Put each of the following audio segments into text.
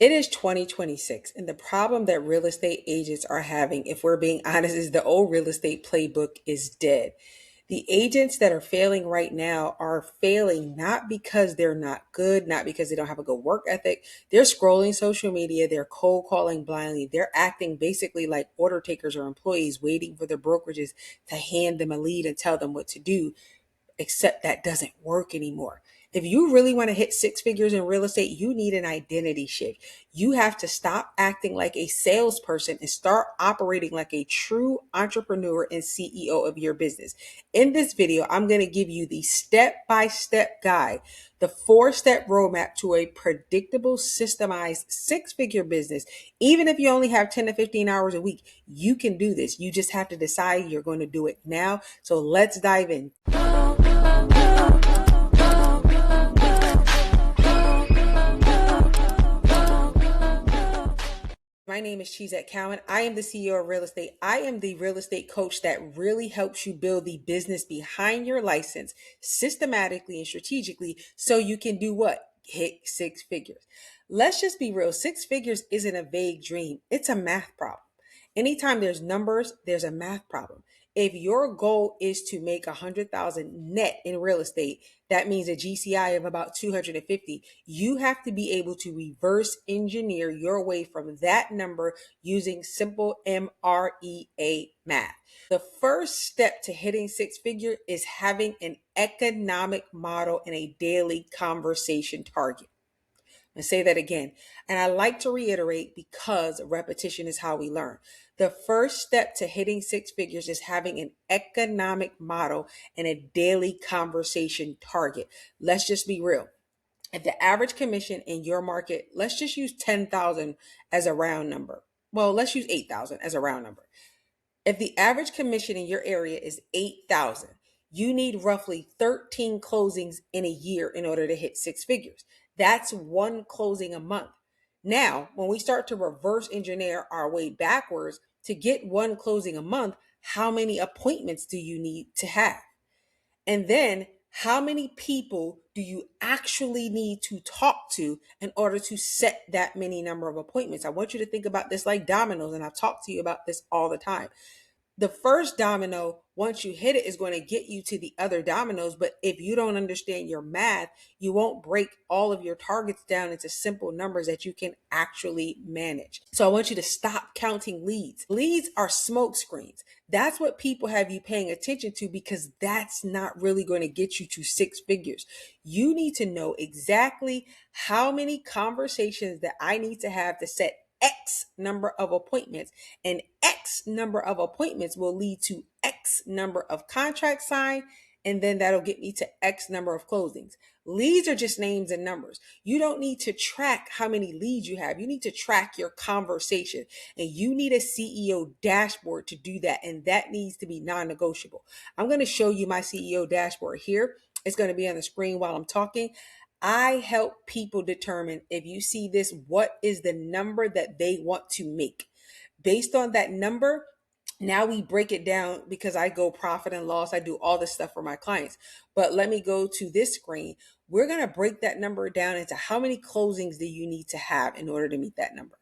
It is 2026, and the problem that real estate agents are having, if we're being honest, is the old real estate playbook is dead. The agents that are failing right now are failing not because they're not good, not because they don't have a good work ethic. They're scrolling social media, they're cold calling blindly, they're acting basically like order takers or employees waiting for their brokerages to hand them a lead and tell them what to do, except that doesn't work anymore. If you really want to hit six figures in real estate, you need an identity shift. You have to stop acting like a salesperson and start operating like a true entrepreneur and CEO of your business. In this video, I'm going to give you the step-by-step guide, the four-step roadmap to a predictable, systemized six-figure business. Even if you only have 10 to 15 hours a week, you can do this. You just have to decide you're going to do it now. So let's dive in. My name is Cheesette Cowan. I am the CEO of Real Estate. I am the real estate coach that really helps you build the business behind your license systematically and strategically so you can do what? Hit six figures. Let's just be real. Six figures isn't a vague dream. It's a math problem. Anytime there's numbers, there's a math problem. If your goal is to make 100,000 net in real estate, that means a GCI of about 250. You have to be able to reverse engineer your way from that number using simple MREA math. The first step to hitting six figure is having an economic model and a daily conversation target. And say that again. And I like to reiterate because repetition is how we learn. The first step to hitting six figures is having an economic model and a daily conversation target. Let's just be real. If the average commission in your market, let's just use 10,000 as a round number. Well, let's use 8,000 as a round number. If the average commission in your area is 8,000, you need roughly 13 closings in a year in order to hit six figures. That's one closing a month. Now, when we start to reverse engineer our way backwards to get one closing a month, how many appointments do you need to have? And then how many people do you actually need to talk to in order to set that many number of appointments? I want you to think about this like dominoes, and I've talked to you about this all the time. The first domino, once you hit it, is going to get you to the other dominoes. But if you don't understand your math, you won't break all of your targets down into simple numbers that you can actually manage. So I want you to stop counting leads. Leads are smoke screens. That's what people have you paying attention to because that's not really going to get you to six figures. You need to know exactly how many conversations that I need to have to set X number of appointments, and X number of appointments will lead to X number of contracts signed, and then that'll get me to X number of closings. Leads are just names and numbers. You don't need to track how many leads you have. You need to track your conversation, and you need a CEO dashboard to do that, and that needs to be non-negotiable. I'm going to show you my CEO dashboard here. It's going to be on the screen while I'm talking. I help people determine, if you see this, what is the number that they want to make. Based on that number, now we break it down because I go profit and loss. I do all this stuff for my clients. But let me go to this screen. We're going to break that number down into how many closings do you need to have in order to meet that number.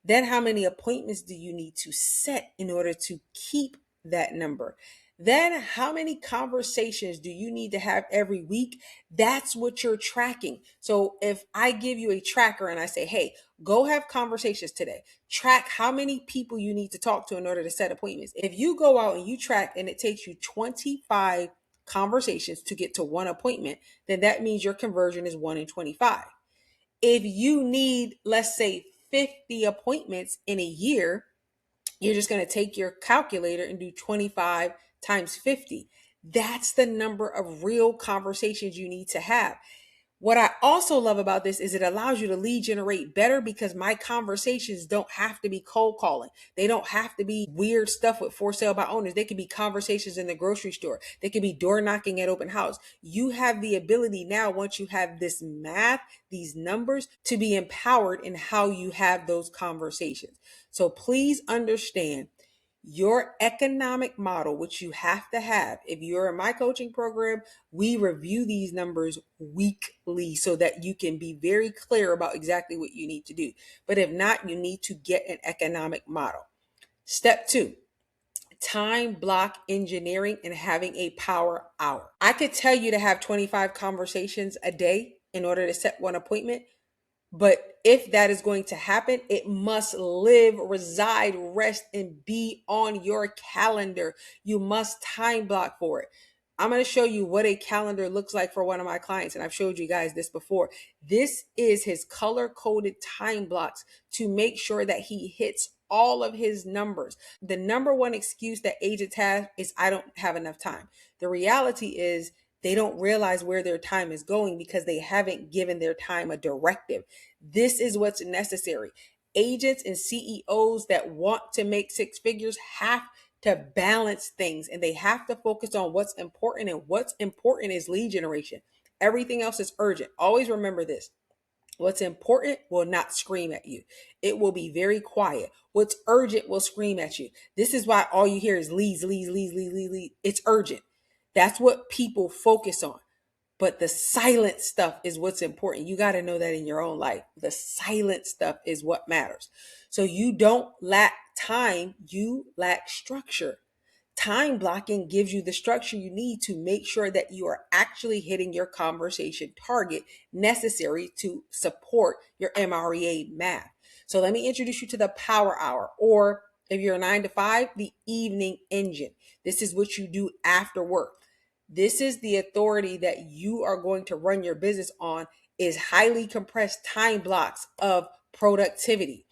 Then how many appointments do you need to set in order to keep that number? Then how many conversations do you need to have every week? That's what you're tracking. So if I give you a tracker and I say, hey, go have conversations today, track how many people you need to talk to in order to set appointments. If you go out and you track and it takes you 25 conversations to get to one appointment, then that means your conversion is 1 in 25. If you need, let's say, 50 appointments in a year, you're just going to take your calculator and do 25 times 50. That's the number of real conversations you need to have. What I also love about this is it allows you to lead generate better because my conversations don't have to be cold calling. They don't have to be weird stuff with for sale by owners. They can be conversations in the grocery store. They can be door knocking at open house. You have the ability now, once you have this math, these numbers, to be empowered in how you have those conversations. So please understand, Your economic model, which you have to have. If you're in my coaching program, we review these numbers weekly so that you can be very clear about exactly what you need to do. But if not, you need to get an economic model. Step 2, time block engineering and having a power hour. I could tell you to have 25 conversations a day in order to set one appointment. But if that is going to happen, it must live, reside, rest, and be on your calendar. You must time block for it. I'm going to show you what a calendar looks like for one of my clients, and I've showed you guys this before. This is his color-coded time blocks to make sure that he hits all of his numbers. The number one excuse that agents have is, I don't have enough time. The reality is, they don't realize where their time is going because they haven't given their time a directive. This is what's necessary. Agents and CEOs that want to make six figures have to balance things, and they have to focus on what's important, and what's important is lead generation. Everything else is urgent. Always remember this. What's important will not scream at you. It will be very quiet. What's urgent will scream at you. This is why all you hear is leads, leads, leads, leads, leads, leads. It's urgent. That's what people focus on. But the silent stuff is what's important. You got to know that in your own life. The silent stuff is what matters. So you don't lack time, you lack structure. Time blocking gives you the structure you need to make sure that you are actually hitting your conversation target necessary to support your MREA math. So let me introduce you to the power hour, or if you're a 9 to 5, the evening engine. This is what you do after work. This is the authority that you are going to run your business on, is highly compressed time blocks of productivity.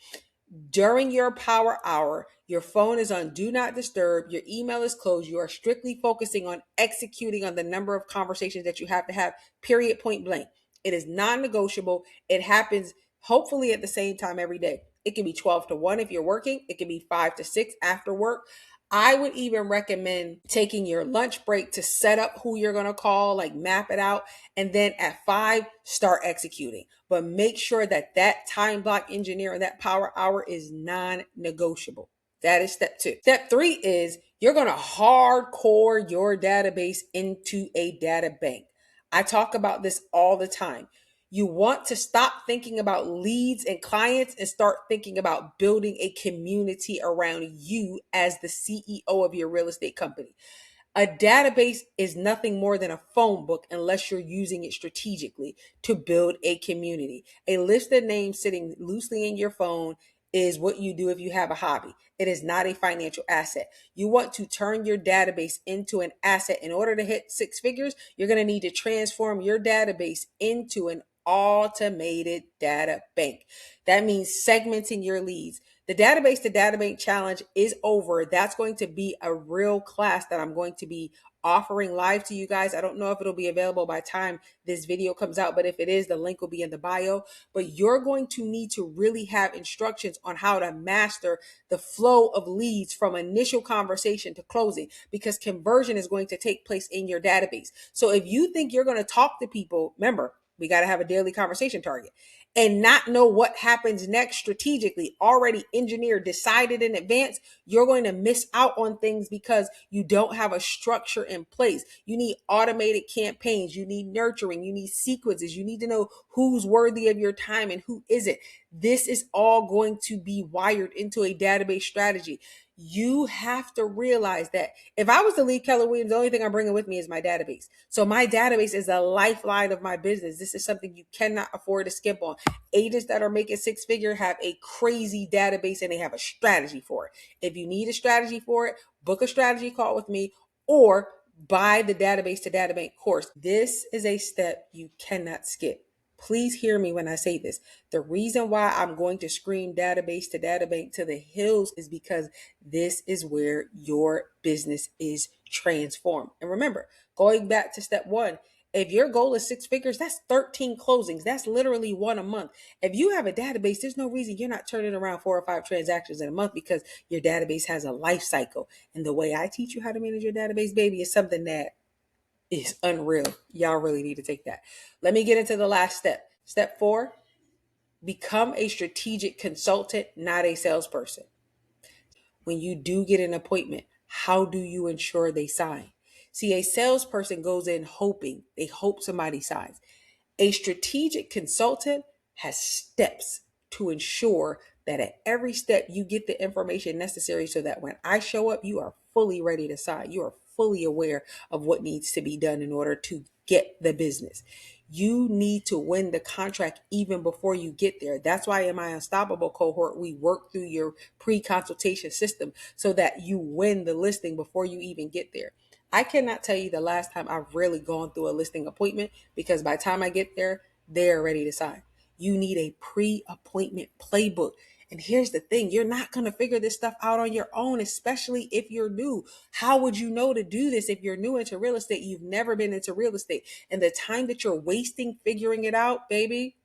During your power hour, your phone is on do not disturb, your email is closed, you are strictly focusing on executing on the number of conversations that you have to have, period, point blank. It is non-negotiable. It happens hopefully at the same time every day. It can be 12 to 1 if you're working. It can be 5 to 6 after work. I would even recommend taking your lunch break to set up who you're going to call, like map it out. And then at 5, start executing. But make sure that that time block engineer and that power hour is non-negotiable. That is step 2. Step 3 is you're going to hardcore your database into a data bank. I talk about this all the time. You want to stop thinking about leads and clients and start thinking about building a community around you as the CEO of your real estate company. A database is nothing more than a phone book unless you're using it strategically to build a community. A list of names sitting loosely in your phone is what you do if you have a hobby. It is not a financial asset. You want to turn your database into an asset. In order to hit six figures, you're going to need to transform your database into an automated data bank. That means segmenting your leads. The database to data bank challenge is over. That's going to be a real class that I'm going to be offering live to you guys. I don't know if it'll be available by the time this video comes out, but if it is, the link will be in the bio. But you're going to need to really have instructions on how to master the flow of leads from initial conversation to closing, because conversion is going to take place in your database. So if you think you're going to talk to people, remember, we got to have a daily conversation target, and not know what happens next strategically, already engineered, decided in advance, you're going to miss out on things because you don't have a structure in place. You need automated campaigns. You need nurturing. You need sequences. You need to know who's worthy of your time and who isn't. This is all going to be wired into a database strategy. You have to realize that if I was to leave Keller Williams, the only thing I'm bringing with me is my database. So my database is the lifeline of my business. This is something you cannot afford to skip on. Agents that are making six figure have a crazy database and they have a strategy for it. If you need a strategy for it, book a strategy call with me or buy the database to data bank course. This is a step you cannot skip. Please hear me when I say this. The reason why I'm going to scream database to data bank to the hills is because this is where your business is transformed. And remember, going back to step 1, if your goal is six figures, that's 13 closings. That's literally 1 a month. If you have a database, there's no reason you're not turning around 4 or 5 transactions in a month, because your database has a life cycle. And the way I teach you how to manage your database, baby, is something that is unreal. Y'all really need to take that. Let me get into the last step. Step 4, become a strategic consultant, not a salesperson. when you do get an appointment, how do you ensure they sign? See, a salesperson goes in hoping, they hope somebody signs. A strategic consultant has steps to ensure that at every step you get the information necessary so that when I show up, you are fully ready to sign. You are fully aware of what needs to be done in order to get the business. You need to win the contract even before you get there. That's why in my Unstoppable cohort, we work through your pre-consultation system so that you win the listing before you even get there. I cannot tell you the last time I've really gone through a listing appointment because by the time I get there, they're ready to sign. You need a pre-appointment playbook. And here's the thing, you're not going to figure this stuff out on your own, especially if you're new. How would you know to do this if you're new into real estate? You've never been into real estate. And the time that you're wasting figuring it out, baby,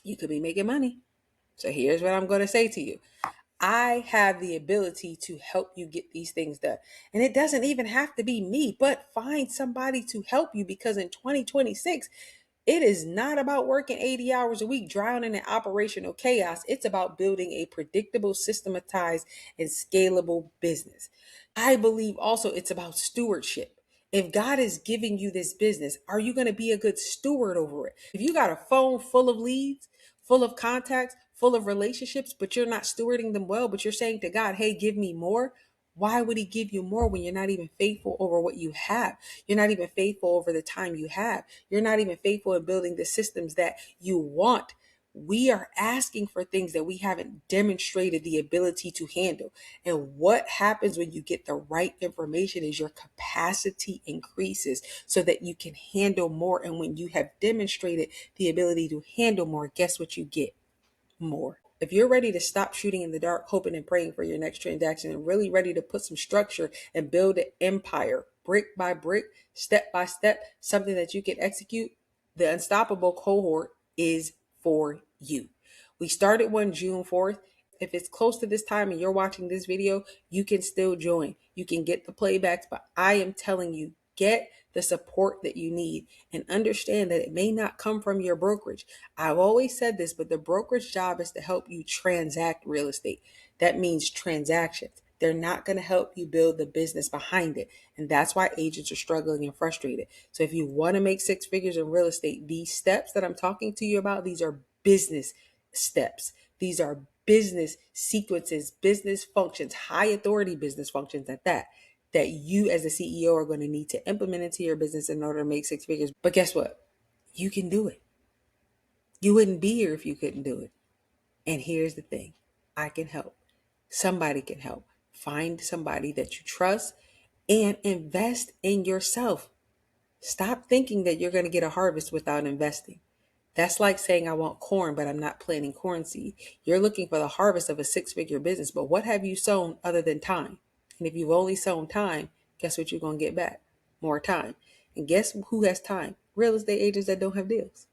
you could be making money. So here's what I'm going to say to you. I have the ability to help you get these things done. And it doesn't even have to be me, but find somebody to help you because in 2026, it is not about working 80 hours a week, drowning in operational chaos. It's about building a predictable, systematized, and scalable business. I believe also it's about stewardship. If God is giving you this business, are you going to be a good steward over it? If you got a phone full of leads, full of contacts, full of relationships, but you're not stewarding them well, but you're saying to God, hey, give me more. Why would he give you more when you're not even faithful over what you have? You're not even faithful over the time you have. You're not even faithful in building the systems that you want. We are asking for things that we haven't demonstrated the ability to handle. And what happens when you get the right information is your capacity increases so that you can handle more. And when you have demonstrated the ability to handle more, guess what you get? More. If you're ready to stop shooting in the dark, hoping and praying for your next transaction and really ready to put some structure and build an empire brick by brick, step by step, something that you can execute, the Unstoppable cohort is for you. We started one June 4th. If it's close to this time and you're watching this video, you can still join. You can get the playbacks, but I am telling you, get the support that you need and understand that it may not come from your brokerage. I've always said this, but the brokerage job is to help you transact real estate. That means transactions. They're not going to help you build the business behind it. And that's why agents are struggling and frustrated. So if you want to make six figures in real estate, these steps that I'm talking to you about, these are business steps. These are business sequences, business functions, high authority business functions at that you as a CEO are going to need to implement into your business in order to make six figures. But guess what? You can do it. You wouldn't be here if you couldn't do it. And here's the thing. I can help. Somebody can help. Find somebody that you trust and invest in yourself. Stop thinking that you're going to get a harvest without investing. That's like saying I want corn, but I'm not planting corn seed. You're looking for the harvest of a six-figure business, but what have you sown other than time? And if you've only sown time, guess what you're going to get back? More time. And guess who has time? Real estate agents that don't have deals.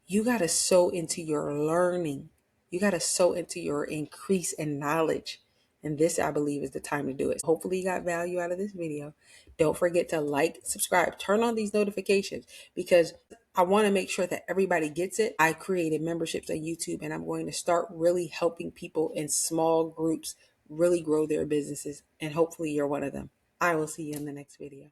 You got to sow into your learning. You got to sow into your increase in knowledge. And this, I believe, is the time to do it. Hopefully you got value out of this video. Don't forget to like, subscribe, turn on these notifications because I want to make sure that everybody gets it. I created memberships on YouTube and I'm going to start really helping people in small groups really grow their businesses. And hopefully you're one of them. I will see you in the next video.